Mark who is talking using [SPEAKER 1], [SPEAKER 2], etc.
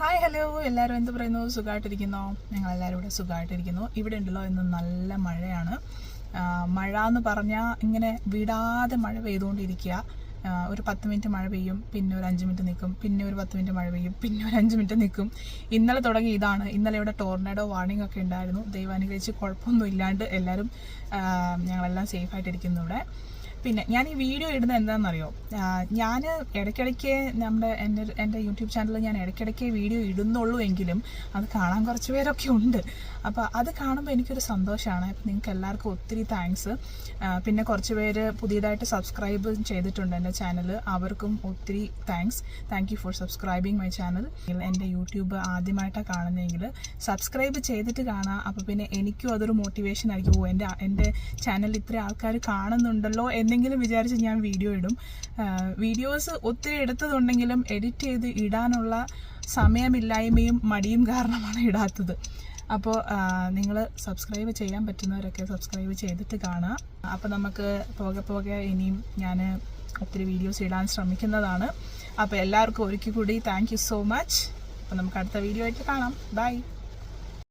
[SPEAKER 1] Hi hello എല്ലാവരും എന്ത് പറയുന്നു? സുഖമായിട്ടിരിക്കുന്നോ? ഞങ്ങളെല്ലാവരും ഇവിടെ സുഖമായിട്ടിരിക്കുന്നു. ഇവിടെ ഉണ്ടല്ലോ ഇന്ന് നല്ല മഴയാണ്. മഴ എന്ന് പറഞ്ഞാൽ ഇങ്ങനെ വിടാതെ മഴ പെയ്തുകൊണ്ടിരിക്കുക. ഒരു 10 മിനിറ്റ് മഴ പെയ്യും, പിന്നെ ഒരു 5 മിനിറ്റ് നിൽക്കും, പിന്നെ ഒരു 10 മിനിറ്റ് മഴ പെയ്യും, പിന്നെ ഒരു 5 മിനിറ്റ് നിൽക്കും. ഇന്നലെ തുടങ്ങി ഇതാണ്. ഇന്നലെ ഇവിടെ ടോർണേഡോ വാർണിംഗ് ഒക്കെ ഉണ്ടായിരുന്നു. ദൈവാനുഗ്രഹിച്ച് കുഴപ്പമൊന്നും ഇല്ലാണ്ട് എല്ലാവരും ഞങ്ങളെല്ലാം സേഫായിട്ടിരിക്കുന്നു ഇവിടെ. പിന്നെ ഞാൻ ഈ വീഡിയോ ഇടുന്നത് എന്താണെന്നറിയോ? ഞാൻ ഇടയ്ക്കിടയ്ക്ക് എൻ്റെ യൂട്യൂബ് ചാനലിൽ ഞാൻ ഇടയ്ക്കിടയ്ക്ക് വീഡിയോ ഇടുന്നുള്ളൂ എങ്കിലും അത് കാണാൻ കുറച്ച് പേരൊക്കെ ഉണ്ട്. അപ്പോൾ അത് കാണുമ്പോൾ എനിക്കൊരു സന്തോഷമാണ്. അപ്പം നിങ്ങൾക്ക് എല്ലാവർക്കും ഒത്തിരി താങ്ക്സ്. പിന്നെ കുറച്ച് പേര് പുതിയതായിട്ട് സബ്സ്ക്രൈബ് ചെയ്തിട്ടുണ്ട് എൻ്റെ ചാനൽ. അവർക്കും ഒത്തിരി thank you for subscribing my channel. എൻ്റെ യൂട്യൂബ് ആദ്യമായിട്ടാണ് കാണുന്നതെങ്കിൽ സബ്സ്ക്രൈബ് ചെയ്തിട്ട് കാണാം. അപ്പോൾ പിന്നെ എനിക്കും അതൊരു മോട്ടിവേഷൻ ആയിരിക്കും. എൻ്റെ ചാനൽ ഇത്ര ആൾക്കാർ കാണുന്നുണ്ടല്ലോ എന്തെങ്കിലും വിചാരിച്ച് ഞാൻ വീഡിയോ ഇടും. വീഡിയോസ് ഒത്തിരി എടുത്തതുണ്ടെങ്കിലും എഡിറ്റ് ചെയ്ത് ഇടാനുള്ള സമയമില്ലായ്മയും മടിയും കാരണമാണ് ഇടാത്തത്. അപ്പോൾ നിങ്ങൾ സബ്സ്ക്രൈബ് ചെയ്യാൻ പറ്റുന്നവരൊക്കെ സബ്സ്ക്രൈബ് ചെയ്തിട്ട് കാണുക. അപ്പോൾ നമുക്ക് പോകെ ഇനിയും ഞാൻ ഒത്തിരി വീഡിയോസ് ഇടാൻ ശ്രമിക്കുന്നതാണ്. അപ്പോൾ എല്ലാവർക്കും ഒരിക്കൽ കൂടി താങ്ക് യു സോ മച്ച്. അപ്പോൾ നമുക്ക് അടുത്ത വീഡിയോ ആയിട്ട് കാണാം. ബൈ.